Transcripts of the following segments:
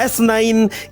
S9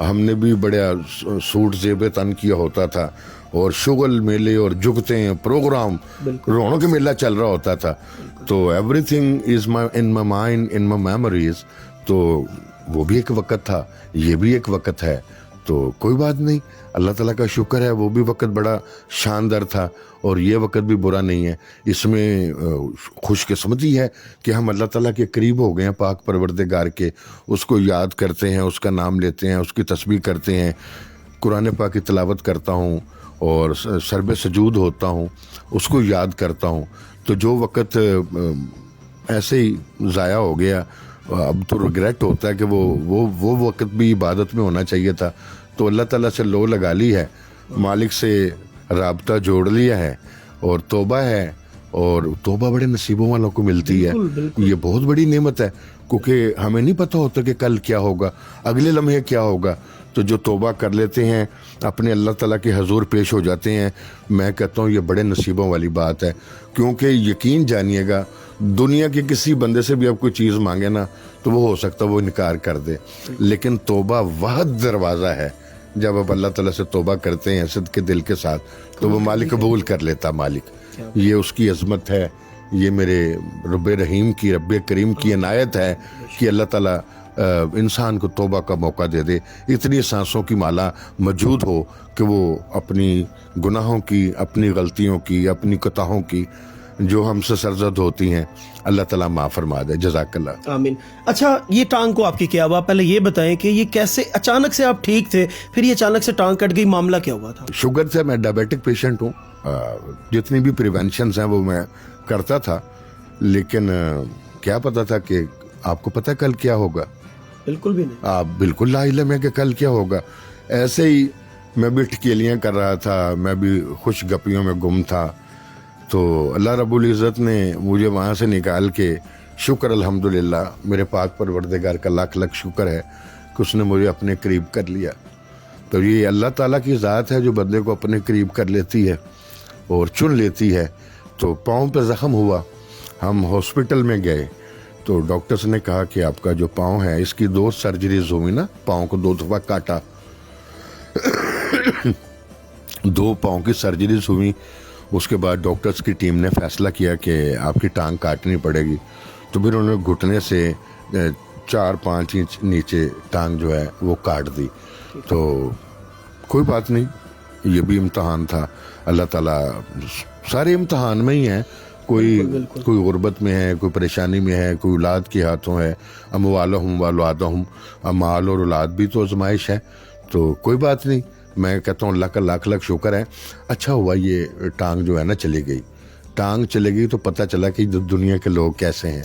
ہم نے بھی بڑے سوٹ زیب تن کیا ہوتا تھا اور شغل میلے اور جگتے پروگرام رونق میلہ چل رہا ہوتا تھا. تو every thing is in my mind in my memories. تو وہ بھی ایک وقت تھا, یہ بھی ایک وقت ہے, تو کوئی بات نہیں, اللہ تعالیٰ کا شکر ہے. وہ بھی وقت بڑا شاندار تھا اور یہ وقت بھی برا نہیں ہے. اس میں خوش قسمتی ہے کہ ہم اللہ تعالیٰ کے قریب ہو گئے ہیں, پاک پروردگار کے. اس کو یاد کرتے ہیں, اس کا نام لیتے ہیں, اس کی تسبیح کرتے ہیں, قرآن پاک کی تلاوت کرتا ہوں اور سرب سجود ہوتا ہوں, اس کو یاد کرتا ہوں. تو جو وقت ایسے ہی ضائع ہو گیا, اب تو ریگریٹ ہوتا ہے کہ وہ وقت بھی عبادت میں ہونا چاہیے تھا. تو اللہ تعالیٰ سے لو لگا لی ہے, مالک سے رابطہ جوڑ لیا ہے اور توبہ ہے. اور توبہ بڑے نصیبوں والوں کو ملتی ہے. یہ بہت بڑی نعمت ہے, کیونکہ ہمیں نہیں پتہ ہوتا کہ کل کیا ہوگا, اگلے لمحے کیا ہوگا. تو جو توبہ کر لیتے ہیں, اپنے اللہ تعالیٰ کے حضور پیش ہو جاتے ہیں, میں کہتا ہوں یہ بڑے نصیبوں والی بات ہے. کیونکہ یقین جانیے گا, دنیا کے کسی بندے سے بھی آپ کوئی چیز مانگے نا تو وہ ہو سکتا ہے وہ انکار کر دے, لیکن توبہ واحد دروازہ ہے. جب آپ اللہ تعالیٰ سے توبہ کرتے ہیں صدق کے دل کے ساتھ, تو وہ مالک قبول کر لیتا. مالک, یہ اس کی عظمت ہے, یہ میرے رب رحیم کی, رب کریم کی عنایت ہے کہ اللہ تعالیٰ انسان کو توبہ کا موقع دے دے. اتنی سانسوں کی مالا موجود ہو کہ وہ اپنی گناہوں کی, اپنی غلطیوں کی, اپنی خطاؤں کی جو ہم سے سرزد ہوتی ہیں, اللہ تعالیٰ معاف فرما دے. جزاک اللہ. آمین. اچھا, یہ ٹانگ کو آپ کی کیا ہوا, پہلے یہ بتائیں کہ یہ کیسے اچانک سے آپ ٹھیک تھے, پھر یہ اچانک سے ٹانگ کٹ گئی, معاملہ کیا ہوا تھا؟ شوگر سے, میں ڈائبیٹک پیشنٹ ہوں. جتنی بھی پریونشنز ہیں وہ میں کرتا تھا, لیکن کیا پتا تھا کہ آپ کو پتہ کل کیا ہوگا؟ بالکل بھی نہیں. آپ بالکل لا علم ہے کہ کل کیا ہوگا. ایسے ہی میں بھی ٹکیلیاں کر رہا تھا, میں بھی خوش گپیوں میں گم تھا. تو اللہ رب العزت نے مجھے وہاں سے نکال کے, شکر الحمدللہ, میرے پاک پروردگار کا لاکھ لاکھ شکر ہے کہ اس نے مجھے اپنے قریب کر لیا. تو یہ اللہ تعالیٰ کی ذات ہے جو بندے کو اپنے قریب کر لیتی ہے اور چن لیتی ہے. تو پاؤں پہ زخم ہوا, ہم ہاسپٹل میں گئے تو ڈاکٹرز نے کہا کہ آپ کا جو پاؤں ہے اس کی 2 سرجریز ہوئی نا, پاؤں کو 2 دفعہ کاٹا, 2 پاؤں کی سرجریز ہوئی. اس کے بعد ڈاکٹرز کی ٹیم نے فیصلہ کیا کہ آپ کی ٹانگ کاٹنی پڑے گی. تو پھر انہوں نے گھٹنے سے 4-5 انچ نیچے ٹانگ جو ہے وہ کاٹ دی. تو کوئی بات نہیں, یہ بھی امتحان تھا. اللہ تعالیٰ سارے امتحان میں ہی ہیں, کوئی غربت میں ہے, کوئی پریشانی میں ہے, کوئی اولاد کے ہاتھوں ہے. اموالہم واولادہم, مال اور اولاد بھی تو آزمائش ہے. تو کوئی بات نہیں, میں کہتا ہوں اللہ کا لاکھ لاکھ شکر ہے. اچھا ہوا یہ ٹانگ جو ہے نا چلی گئی. ٹانگ چلے گئی تو پتہ چلا کہ دنیا کے لوگ کیسے ہیں,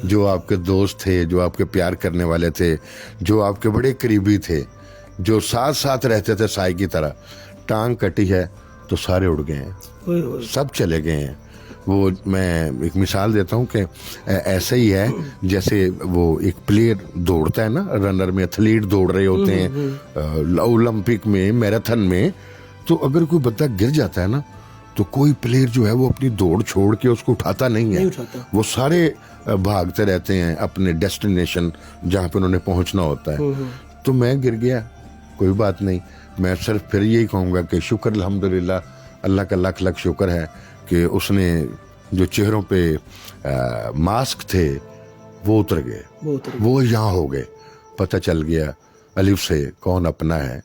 جو آپ کے دوست تھے, جو آپ کے پیار کرنے والے تھے, جو آپ کے بڑے قریبی تھے, جو ساتھ ساتھ رہتے تھے سائے کی طرح. ٹانگ کٹی ہے تو سارے اڑ گئے ہیں, سب چلے گئے ہیں. وہ میں ایک مثال دیتا ہوں کہ ایسا ہی ہے جیسے وہ ایک پلیئر دوڑتا ہے نا, رنر میں, ایتھلیٹ دوڑ رہے ہوتے ہیں اولمپک میں, میراتھن میں. تو اگر کوئی بندہ گر جاتا ہے نا تو کوئی پلیئر جو ہے وہ اپنی دوڑ چھوڑ کے اس کو اٹھاتا نہیں ہے, وہ سارے بھاگتے رہتے ہیں اپنے ڈیسٹینیشن جہاں پہ انہوں نے پہنچنا ہوتا ہے. تو میں گر گیا, کوئی بات نہیں. میں صرف پھر یہی کہوں گا کہ شکر الحمدللہ, اللہ کا لاکھ لاکھ شکر ہے کہ اس نے جو چہروں پہ ماسک تھے وہ اتر گئے, وہ یہاں ہو گئے. پتہ چل گیا الف سے کون اپنا ہے.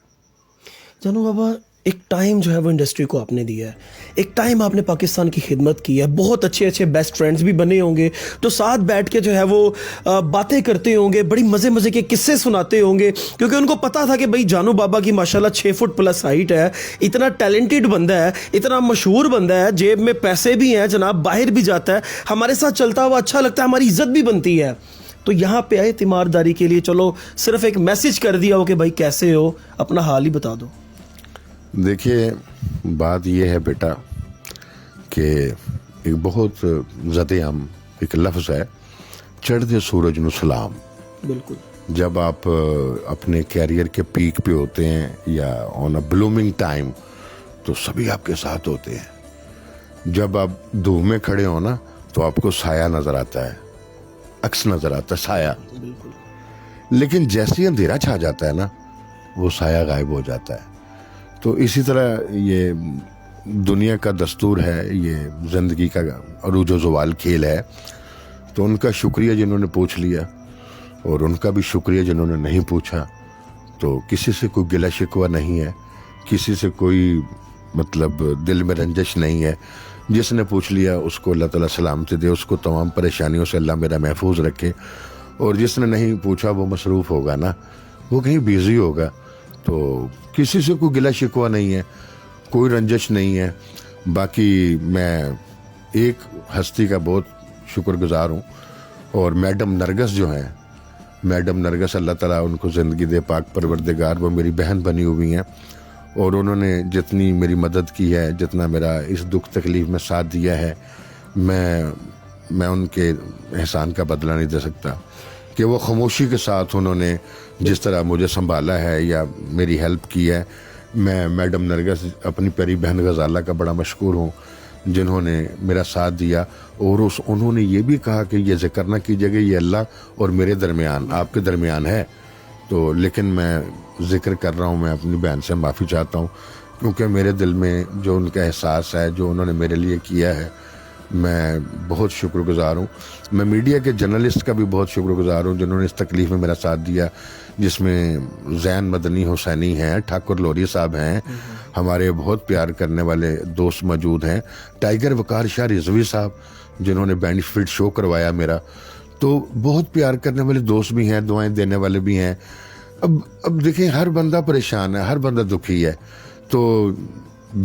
جانو بابا, ایک ٹائم جو ہے وہ انڈسٹری کو آپ نے دیا ہے, ایک ٹائم آپ نے پاکستان کی خدمت کی ہے, بہت اچھے اچھے بیسٹ فرینڈز بھی بنے ہوں گے, تو ساتھ بیٹھ کے جو ہے وہ باتیں کرتے ہوں گے, بڑی مزے مزے کے قصے سناتے ہوں گے, کیونکہ ان کو پتا تھا کہ بھائی جانو بابا کی ماشاءاللہ 6 فٹ پلس ہائٹ ہے, اتنا ٹیلنٹڈ بندہ ہے, اتنا مشہور بندہ ہے, جیب میں پیسے بھی ہیں جناب, باہر بھی جاتا ہے, ہمارے ساتھ چلتا ہوا اچھا لگتا ہے, ہماری عزت بھی بنتی ہے. تو یہاں پہ آئے تیمارداری کے لیے, چلو صرف ایک میسج کر دیا ہو کہ بھائی کیسے ہو, اپنا حال ہی بتا دو. دیکھیے بات یہ ہے بیٹا کہ ایک بہت زد عام ایک لفظ ہے, چڑھتے سورج نو سلام. بالکل. جب آپ اپنے کیریئر کے پیک پہ ہوتے ہیں یا آن اے بلومنگ ٹائم تو سبھی آپ کے ساتھ ہوتے ہیں. جب آپ دھوپ میں کھڑے ہو نا تو آپ کو سایہ نظر آتا ہے, عکس نظر آتا ہے, سایہ. بالکل. لیکن جیسے اندھیرا چھا جاتا ہے نا, وہ سایہ غائب ہو جاتا ہے. تو اسی طرح یہ دنیا کا دستور ہے, یہ زندگی کا عروج و زوال کھیل ہے. تو ان کا شکریہ جنہوں نے پوچھ لیا, اور ان کا بھی شکریہ جنہوں نے نہیں پوچھا. تو کسی سے کوئی گلہ شکوہ نہیں ہے, کسی سے کوئی مطلب دل میں رنجش نہیں ہے. جس نے پوچھ لیا اس کو اللہ تعالیٰ سلامتی دے, اس کو تمام پریشانیوں سے اللہ میرا محفوظ رکھے. اور جس نے نہیں پوچھا وہ مصروف ہوگا نا, وہ کہیں بیزی ہوگا. تو کسی سے کوئی گلہ شکوہ نہیں ہے, کوئی رنجش نہیں ہے. باقی میں ایک ہستی کا بہت شکر گزار ہوں, اور میڈم نرگس جو ہیں, میڈم نرگس اللہ تعالیٰ ان کو زندگی دے پاک پروردگار, وہ میری بہن بنی ہوئی ہیں. اور انہوں نے جتنی میری مدد کی ہے, جتنا میرا اس دکھ تکلیف میں ساتھ دیا ہے, میں ان کے احسان کا بدلہ نہیں دے سکتا. کہ وہ خاموشی کے ساتھ انہوں نے جس طرح مجھے سنبھالا ہے یا میری ہیلپ کی ہے, میں میڈم نرگس اپنی پیاری بہن غزالہ کا بڑا مشکور ہوں, جنہوں نے میرا ساتھ دیا. اور انہوں نے یہ بھی کہا کہ یہ ذکر نہ کیجیے گا, یہ اللہ اور میرے درمیان, آپ کے درمیان ہے. تو لیکن میں ذکر کر رہا ہوں, میں اپنی بہن سے معافی چاہتا ہوں, کیونکہ میرے دل میں جو ان کا احساس ہے, جو انہوں نے میرے لیے کیا ہے, میں بہت شکر گزار ہوں. میں میڈیا کے جرنلسٹ کا بھی بہت شکر گزار ہوں, جنہوں نے اس تکلیف میں میرا ساتھ دیا, جس میں زین مدنی حسینی ہیں, ٹھاکر لوری صاحب ہیں, ہمارے بہت پیار کرنے والے دوست موجود ہیں, ٹائیگر وقار شاہ رضوی صاحب جنہوں نے بینیفٹ شو کروایا میرا. تو بہت پیار کرنے والے دوست بھی ہیں, دعائیں دینے والے بھی ہیں. اب دیکھیں, ہر بندہ پریشان ہے, ہر بندہ دکھی ہے, تو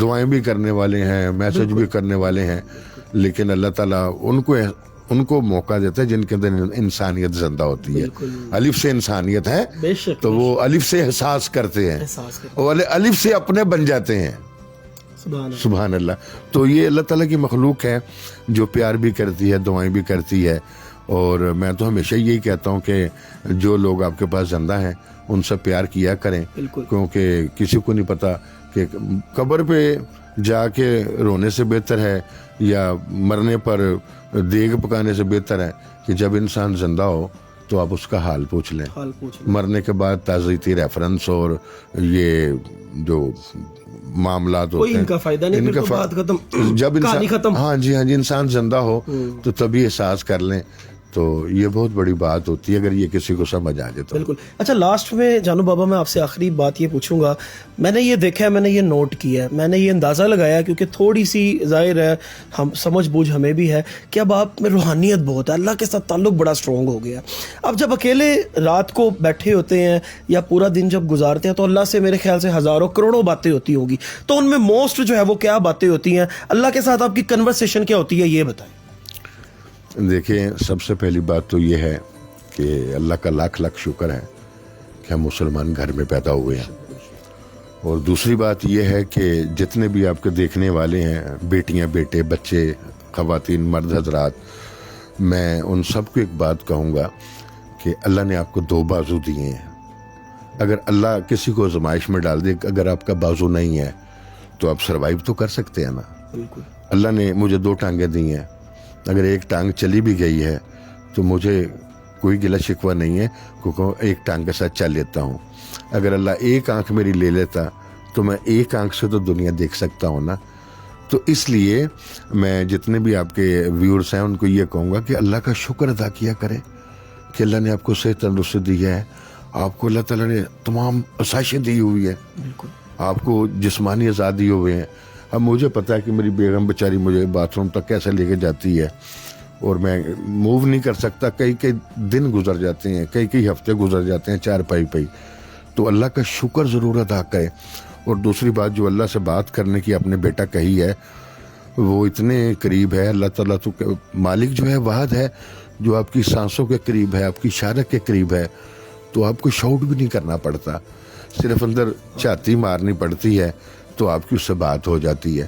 دعائیں بھی کرنے والے ہیں, میسج بھی کرنے والے ہیں. لیکن اللہ تعالیٰ ان کو موقع دیتا ہے جن کے اندر انسانیت زندہ ہوتی ہے. الف سے انسانیت ہے, تو وہ الف سے احساس کرتے ہیں, اور الف سے اپنے بن جاتے ہیں. سبحان اللہ. تو یہ اللہ تعالیٰ کی مخلوق ہے جو پیار بھی کرتی ہے, دعائیں بھی کرتی ہے. اور میں تو ہمیشہ یہی کہتا ہوں کہ جو لوگ آپ کے پاس زندہ ہیں ان سے پیار کیا کریں, کیونکہ کسی کو نہیں پتا کہ قبر پہ جا کے رونے سے بہتر ہے یا مرنے پر دیگ پکانے سے بہتر ہے کہ جب انسان زندہ ہو تو آپ اس کا حال پوچھ لیں. مرنے کے بعد تعزیتی ریفرنس اور یہ جو معاملات ہوتے ہیں, ان کا فائدہ نہیں, ان کا بات ختم, جب انسان ہاں جی انسان زندہ ہو تو تبھی احساس کر لیں. تو یہ بہت بڑی بات ہوتی ہے اگر یہ کسی کو سمجھ آ جائے تو. بالکل. اچھا, لاسٹ میں جانو بابا میں آپ سے آخری بات یہ پوچھوں گا. میں نے یہ دیکھا ہے, میں نے یہ نوٹ کیا ہے, میں نے یہ اندازہ لگایا, کیونکہ تھوڑی سی ظاہر ہے ہم سمجھ بوجھ ہمیں بھی ہے کہ اب آپ میں روحانیت بہت ہے, اللہ کے ساتھ تعلق بڑا اسٹرانگ ہو گیا. اب جب اکیلے رات کو بیٹھے ہوتے ہیں یا پورا دن جب گزارتے ہیں تو اللہ سے میرے خیال سے ہزاروں کروڑوں باتیں ہوتی ہوگی, تو ان میں موسٹ جو ہے وہ کیا باتیں ہوتی ہیں, اللہ کے ساتھ آپ کی کنورسیشن کیا ہوتی ہے, یہ بتائیں. دیکھیں, سب سے پہلی بات تو یہ ہے کہ اللہ کا لاکھ لاکھ شکر ہے کہ ہم مسلمان گھر میں پیدا ہوئے ہیں. اور دوسری بات یہ ہے کہ جتنے بھی آپ کے دیکھنے والے ہیں, بیٹیاں, بیٹے, بچے, خواتین, مرد حضرات, میں ان سب کو ایک بات کہوں گا کہ اللہ نے آپ کو دو بازو دیے ہیں. اگر اللہ کسی کو آزمائش میں ڈال دے, اگر آپ کا بازو نہیں ہے تو آپ سروائیو تو کر سکتے ہیں نا. اللہ نے مجھے دو ٹانگیں دی ہیں, اگر ایک ٹانگ چلی بھی گئی ہے تو مجھے کوئی گلہ شکوہ نہیں ہے, کیونکہ ایک ٹانگ کے ساتھ چل لیتا ہوں. اگر اللہ ایک آنکھ میری لے لیتا تو میں ایک آنکھ سے تو دنیا دیکھ سکتا ہوں نا. تو اس لیے میں جتنے بھی آپ کے ویورز ہیں ان کو یہ کہوں گا کہ اللہ کا شکر ادا کیا کریں کہ اللہ نے آپ کو صحت تندرستی دی ہے, آپ کو اللہ تعالیٰ نے تمام آسائشیں دی ہوئی ہے, آپ کو جسمانی آزادی ہوئے ہیں. اب مجھے پتا ہے کہ میری بیگم بیچاری مجھے باتھ روم تک کیسے لے کے جاتی ہے, اور میں موو نہیں کر سکتا, کئی دن گزر جاتے ہیں, کئی ہفتے گزر جاتے ہیں چارپائی پہ. تو اللہ کا شکر ضرور ادا کرے. اور دوسری بات, جو اللہ سے بات کرنے کی آپ نے بیٹا کہی ہے, وہ اتنے قریب ہے. اللہ تعالیٰ تو مالک جو ہے واحد ہے جو آپ کی سانسوں کے قریب ہے, آپ کی اشارت کے قریب ہے. تو آپ کو شاؤٹ بھی نہیں کرنا پڑتا, صرف اندر چھاتی مارنی پڑتی ہے تو آپ کی اس سے بات ہو جاتی ہے.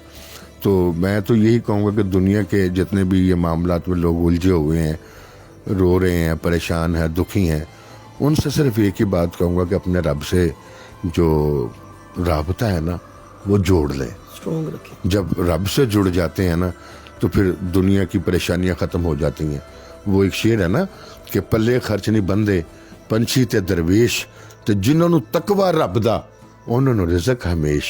تو میں تو یہی کہوں گا کہ دنیا کے جتنے بھی یہ معاملات میں لوگ الجھے ہوئے ہیں, رو رہے ہیں, پریشان ہیں, دکھی ہیں, ان سے صرف ایک ہی بات کہوں گا کہ اپنے رب سے جو رابطہ ہے نا وہ جوڑ لیں. جب رب سے جڑ جاتے ہیں نا تو پھر دنیا کی پریشانیاں ختم ہو جاتی ہیں. وہ ایک شعر ہے نا کہ پلے خرچ نہیں بندے, پنچھی تے درویش, ਤੇ ਜਿਨ੍ਹਾਂ ਨੂੰ ਤਕਵਾ ਰੱਬ ਦਾ ਉਹਨਾਂ ਨੂੰ ਰਿਜ਼ਕ ਹਮੇਸ਼।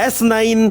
S9